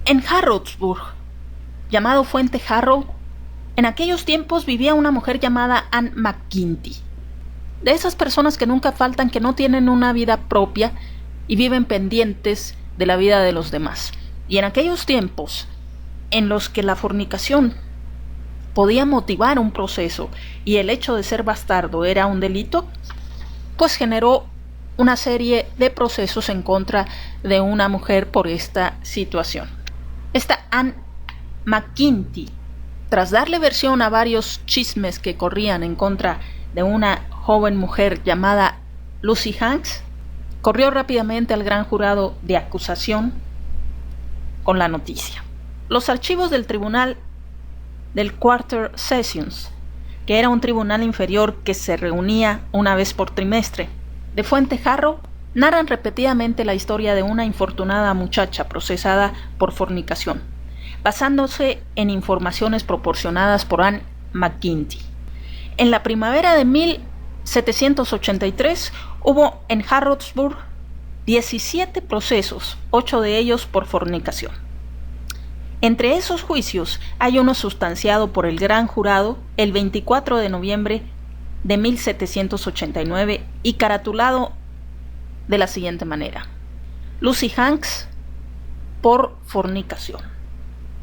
En Harrodsburg, llamado Fuente Harrow, en aquellos tiempos vivía una mujer llamada Anne McGinty. De esas personas que nunca faltan, que no tienen una vida propia y viven pendientes de la vida de los demás. Y en aquellos tiempos en los que la fornicación podía motivar un proceso y el hecho de ser bastardo era un delito, pues generó una serie de procesos en contra de una mujer por esta situación. Esta Anne McGinty, tras darle versión a varios chismes que corrían en contra de una joven mujer llamada Lucy Hanks, corrió rápidamente al gran jurado de acusación con la noticia. Los archivos del tribunal del Quarter Sessions, que era un tribunal inferior que se reunía una vez por trimestre, de Fuente Harrow, narran repetidamente la historia de una infortunada muchacha procesada por fornicación, basándose en informaciones proporcionadas por Anne McGinty. En la primavera de 1783 hubo en Harrodsburg 17 procesos, 8 de ellos por fornicación. Entre esos juicios hay uno sustanciado por el gran jurado el 24 de noviembre de 1789 y caratulado de la siguiente manera: Lucy Hanks por fornicación.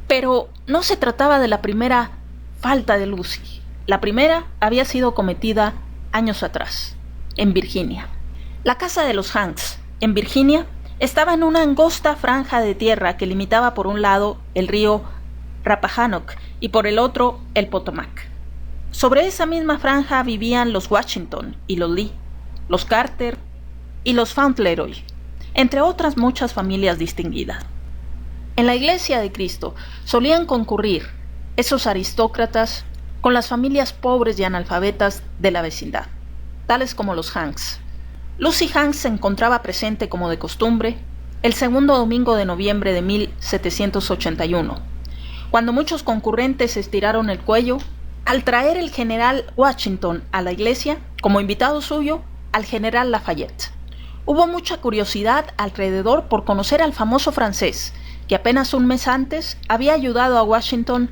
Pero no se trataba de la primera falta de Lucy. La primera había sido cometida años atrás, en Virginia. La casa de los Hanks, en Virginia, estaba en una angosta franja de tierra que limitaba por un lado el río Rappahannock y por el otro el Potomac. Sobre esa misma franja vivían los Washington y los Lee, los Carter y los Fauntleroy, entre otras muchas familias distinguidas. En la Iglesia de Cristo solían concurrir esos aristócratas con las familias pobres y analfabetas de la vecindad, tales como los Hanks. Lucy Hanks se encontraba presente como de costumbre el segundo domingo de noviembre de 1781, cuando muchos concurrentes estiraron el cuello al traer el general Washington a la iglesia como invitado suyo al general Lafayette. Hubo mucha curiosidad alrededor por conocer al famoso francés que apenas un mes antes había ayudado a Washington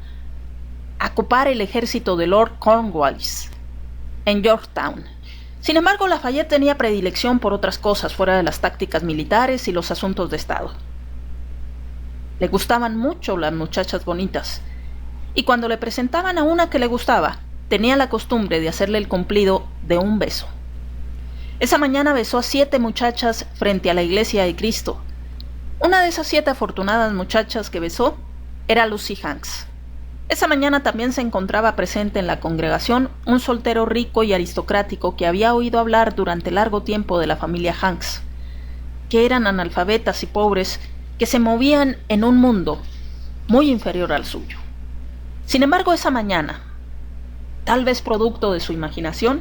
a copar el ejército de Lord Cornwallis en Yorktown. Sin embargo, Lafayette tenía predilección por otras cosas fuera de las tácticas militares y los asuntos de Estado. Le gustaban mucho las muchachas bonitas, y cuando le presentaban a una que le gustaba, tenía la costumbre de hacerle el cumplido de un beso. Esa mañana besó a 7 muchachas frente a la Iglesia de Cristo. Una de esas 7 afortunadas muchachas que besó era Lucy Hanks. Esa mañana también se encontraba presente en la congregación un soltero rico y aristocrático que había oído hablar durante largo tiempo de la familia Hanks, que eran analfabetas y pobres que se movían en un mundo muy inferior al suyo. Sin embargo, esa mañana, tal vez producto de su imaginación,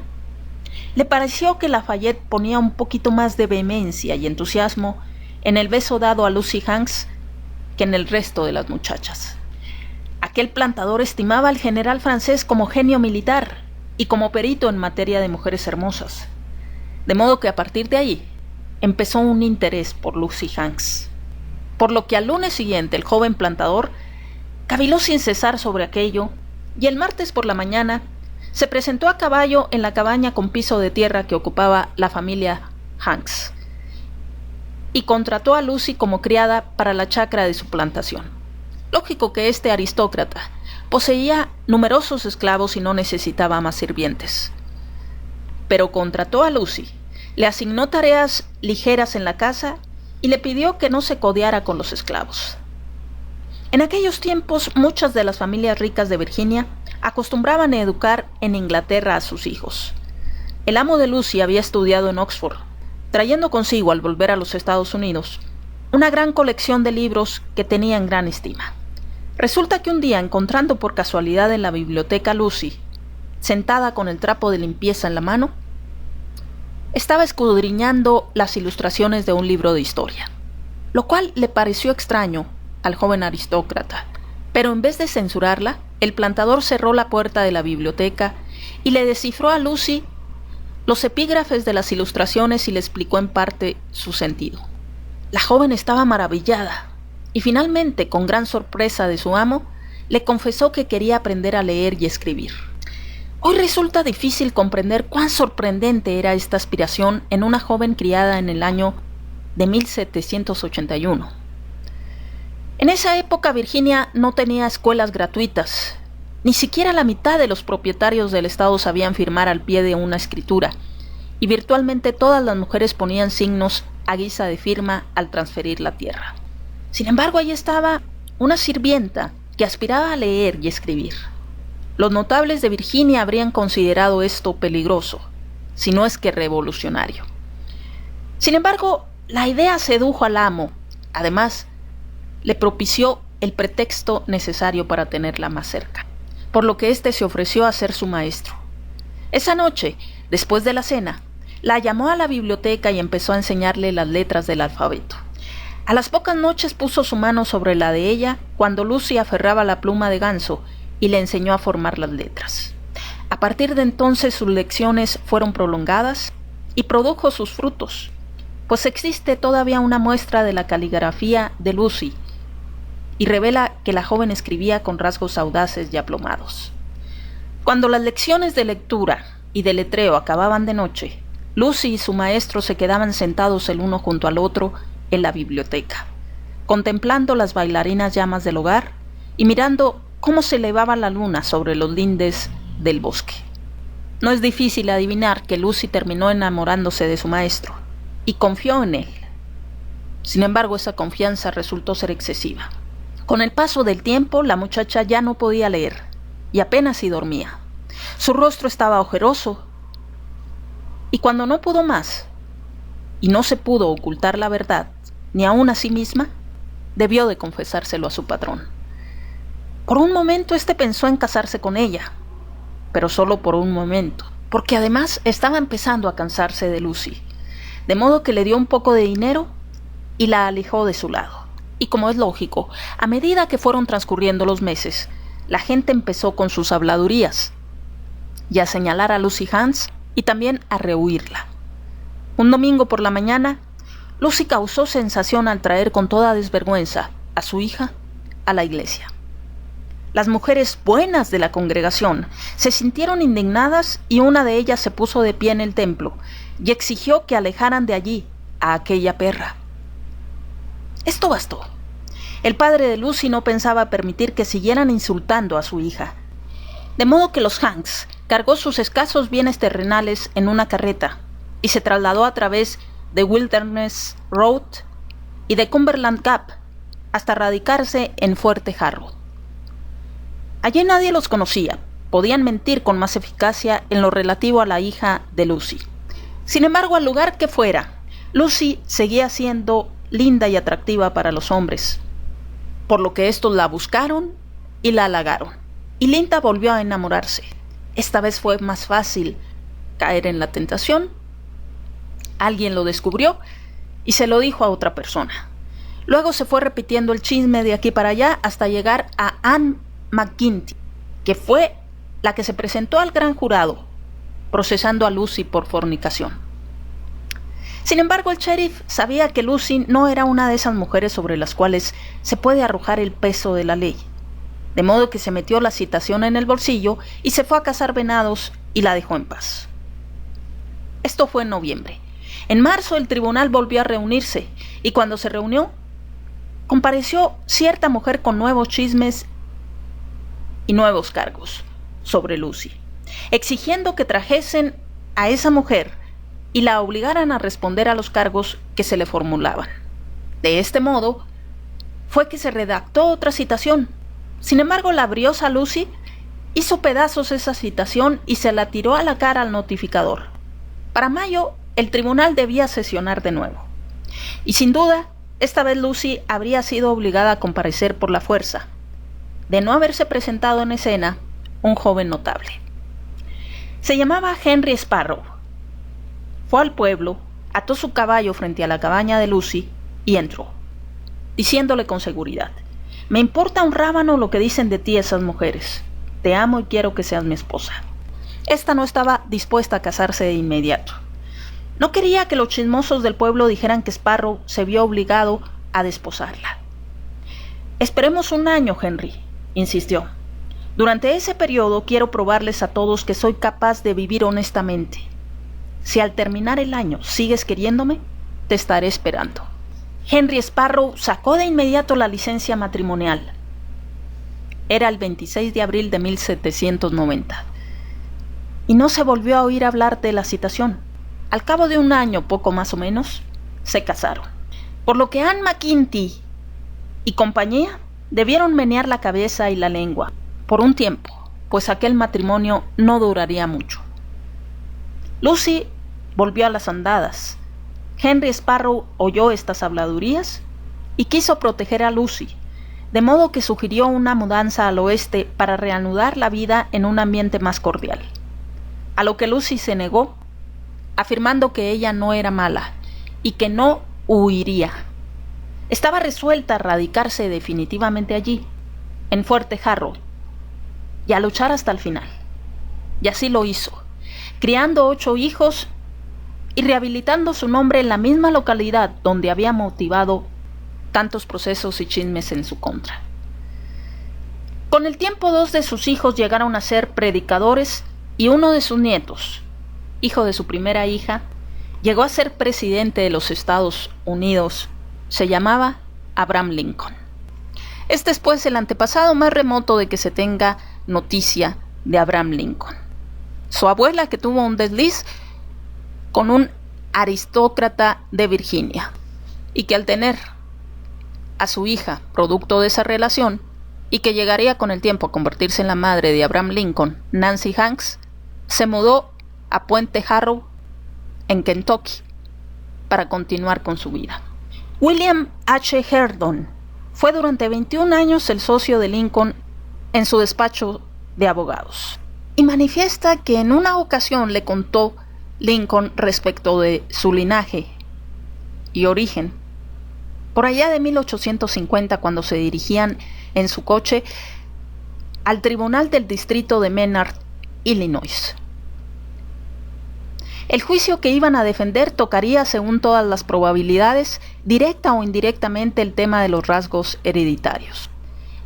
le pareció que Lafayette ponía un poquito más de vehemencia y entusiasmo en el beso dado a Lucy Hanks que en el resto de las muchachas. Aquel plantador estimaba al general francés como genio militar y como perito en materia de mujeres hermosas, de modo que a partir de ahí empezó un interés por Lucy Hanks, por lo que al lunes siguiente el joven plantador caviló sin cesar sobre aquello y el martes por la mañana se presentó a caballo en la cabaña con piso de tierra que ocupaba la familia Hanks y contrató a Lucy como criada para la chacra de su plantación. Lógico que este aristócrata poseía numerosos esclavos y no necesitaba más sirvientes. Pero contrató a Lucy, le asignó tareas ligeras en la casa y le pidió que no se codeara con los esclavos. En aquellos tiempos, muchas de las familias ricas de Virginia acostumbraban a educar en Inglaterra a sus hijos. El amo de Lucy había estudiado en Oxford, trayendo consigo al volver a los Estados Unidos una gran colección de libros que tenía en gran estima. Resulta que un día, encontrando por casualidad en la biblioteca a Lucy, sentada con el trapo de limpieza en la mano, estaba escudriñando las ilustraciones de un libro de historia, lo cual le pareció extraño al joven aristócrata, pero en vez de censurarla, el plantador cerró la puerta de la biblioteca y le descifró a Lucy los epígrafes de las ilustraciones y le explicó en parte su sentido. La joven estaba maravillada y finalmente, con gran sorpresa de su amo, le confesó que quería aprender a leer y escribir. Hoy resulta difícil comprender cuán sorprendente era esta aspiración en una joven criada en el año de 1781. En esa época Virginia no tenía escuelas gratuitas. Ni siquiera la mitad de los propietarios del estado sabían firmar al pie de una escritura, y virtualmente todas las mujeres ponían signos a guisa de firma al transferir la tierra. Sin embargo, allí estaba una sirvienta que aspiraba a leer y escribir. Los notables de Virginia habrían considerado esto peligroso, si no es que revolucionario. Sin embargo, la idea sedujo al amo. Además, le propició el pretexto necesario para tenerla más cerca, por lo que éste se ofreció a ser su maestro. Esa noche, después de la cena, la llamó a la biblioteca y empezó a enseñarle las letras del alfabeto. A las pocas noches puso su mano sobre la de ella cuando Lucy aferraba la pluma de ganso y le enseñó a formar las letras. A partir de entonces sus lecciones fueron prolongadas y produjo sus frutos, pues existe todavía una muestra de la caligrafía de Lucy y revela que la joven escribía con rasgos audaces y aplomados. Cuando las lecciones de lectura y de letreo acababan de noche, Lucy y su maestro se quedaban sentados el uno junto al otro en la biblioteca, contemplando las bailarinas llamas del hogar y mirando cómo se elevaba la luna sobre los lindes del bosque. No es difícil adivinar que Lucy terminó enamorándose de su maestro y confió en él. Sin embargo, esa confianza resultó ser excesiva. Con el paso del tiempo, la muchacha ya no podía leer y apenas si dormía. Su rostro estaba ojeroso y cuando no pudo más y no se pudo ocultar la verdad, ni aún a sí misma, debió de confesárselo a su patrón. Por un momento éste pensó en casarse con ella, pero solo por un momento, porque además estaba empezando a cansarse de Lucy, de modo que le dio un poco de dinero y la alejó de su lado. Y como es lógico, a medida que fueron transcurriendo los meses, la gente empezó con sus habladurías y a señalar a Lucy Hans y también a rehuirla. Un domingo por la mañana, Lucy causó sensación al traer con toda desvergüenza a su hija a la iglesia. Las mujeres buenas de la congregación se sintieron indignadas y una de ellas se puso de pie en el templo y exigió que alejaran de allí a aquella perra. Esto bastó. El padre de Lucy no pensaba permitir que siguieran insultando a su hija, de modo que los Hanks cargó sus escasos bienes terrenales en una carreta y se trasladó a través de Wilderness Road y de Cumberland Gap hasta radicarse en Fuerte Jarro. Allí nadie los conocía, podían mentir con más eficacia en lo relativo a la hija de Lucy. Sin embargo, al lugar que fuera, Lucy seguía siendo linda y atractiva para los hombres, por lo que estos la buscaron y la halagaron, y Linda volvió a enamorarse. Esta vez fue más fácil caer en la tentación. Alguien lo descubrió y se lo dijo a otra persona. Luego se fue repitiendo el chisme de aquí para allá hasta llegar a Anne McGinty, que fue la que se presentó al gran jurado, procesando a Lucy por fornicación. Sin embargo, el sheriff sabía que Lucy no era una de esas mujeres sobre las cuales se puede arrojar el peso de la ley, de modo que se metió la citación en el bolsillo y se fue a cazar venados y la dejó en paz. Esto fue en noviembre. En marzo el tribunal volvió a reunirse y cuando se reunió, compareció cierta mujer con nuevos chismes y nuevos cargos sobre Lucy, exigiendo que trajesen a esa mujer y la obligaran a responder a los cargos que se le formulaban. De este modo, fue que se redactó otra citación. Sin embargo, la briosa Lucy hizo pedazos esa citación y se la tiró a la cara al notificador. Para mayo, el tribunal debía sesionar de nuevo. Y sin duda, esta vez Lucy habría sido obligada a comparecer por la fuerza, de no haberse presentado en escena un joven notable. Se llamaba Henry Sparrow. Fue al pueblo, ató su caballo frente a la cabaña de Lucy y entró, diciéndole con seguridad: «Me importa un rábano lo que dicen de ti esas mujeres. Te amo y quiero que seas mi esposa». Esta no estaba dispuesta a casarse de inmediato. No quería que los chismosos del pueblo dijeran que Sparrow se vio obligado a desposarla. Esperemos un año, Henry, insistió. Durante ese periodo quiero probarles a todos que soy capaz de vivir honestamente. Si al terminar el año sigues queriéndome, te estaré esperando. Henry Sparrow sacó de inmediato la licencia matrimonial. Era el 26 de abril de 1790. Y no se volvió a oír hablar de la citación. Al cabo de un año, poco más o menos, se casaron. Por lo que Anne McIntee y compañía debieron menear la cabeza y la lengua por un tiempo, pues aquel matrimonio no duraría mucho. Lucy volvió a las andadas. Henry Sparrow oyó estas habladurías y quiso proteger a Lucy, de modo que sugirió una mudanza al oeste para reanudar la vida en un ambiente más cordial. A lo que Lucy se negó, afirmando que ella no era mala y que no huiría. Estaba resuelta a radicarse definitivamente allí, en Fuerte Jarro, y a luchar hasta el final. Y así lo hizo, criando 8 hijos y rehabilitando su nombre en la misma localidad donde había motivado tantos procesos y chismes en su contra. Con el tiempo 2 de sus hijos llegaron a ser predicadores y uno de sus nietos, hijo de su primera hija, llegó a ser presidente de los Estados Unidos. Se llamaba Abraham Lincoln. Este es pues el antepasado más remoto de que se tenga noticia de Abraham Lincoln. Su abuela, que tuvo un desliz con un aristócrata de Virginia y que al tener a su hija producto de esa relación y que llegaría con el tiempo a convertirse en la madre de Abraham Lincoln, Nancy Hanks, se mudó a Puente Jarrow en Kentucky para continuar con su vida. William H. Herndon fue durante 21 años el socio de Lincoln en su despacho de abogados y manifiesta que en una ocasión le contó Lincoln respecto de su linaje y origen por allá de 1850, cuando se dirigían en su coche al tribunal del distrito de Menard, Illinois. El juicio que iban a defender tocaría, según todas las probabilidades, directa o indirectamente el tema de los rasgos hereditarios.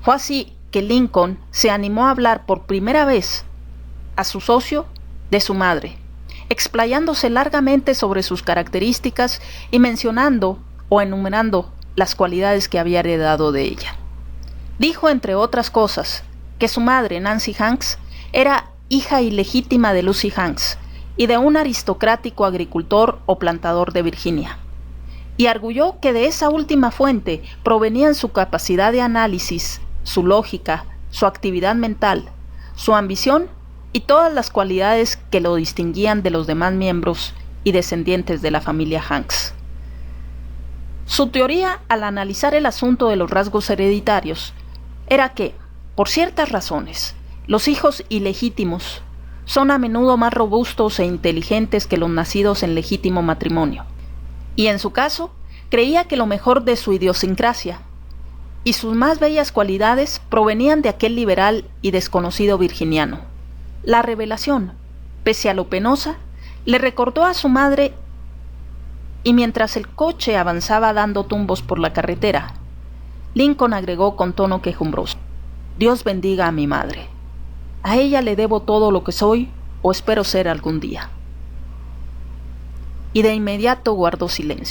Fue así que Lincoln se animó a hablar por primera vez a su socio de su madre, explayándose largamente sobre sus características y mencionando o enumerando las cualidades que había heredado de ella. Dijo, entre otras cosas, que su madre, Nancy Hanks, era hija ilegítima de Lucy Hanks y de un aristocrático agricultor o plantador de Virginia, y arguyó que de esa última fuente provenían su capacidad de análisis, su lógica, su actividad mental, su ambición y todas las cualidades que lo distinguían de los demás miembros y descendientes de la familia Hanks. Su teoría, al analizar el asunto de los rasgos hereditarios, era que, por ciertas razones, los hijos ilegítimos son a menudo más robustos e inteligentes que los nacidos en legítimo matrimonio, y en su caso, creía que lo mejor de su idiosincrasia y sus más bellas cualidades provenían de aquel liberal y desconocido virginiano. La revelación, pese a lo penosa, le recordó a su madre, y mientras el coche avanzaba dando tumbos por la carretera, Lincoln agregó con tono quejumbroso: Dios bendiga a mi madre. A ella le debo todo lo que soy o espero ser algún día. Y de inmediato guardó silencio.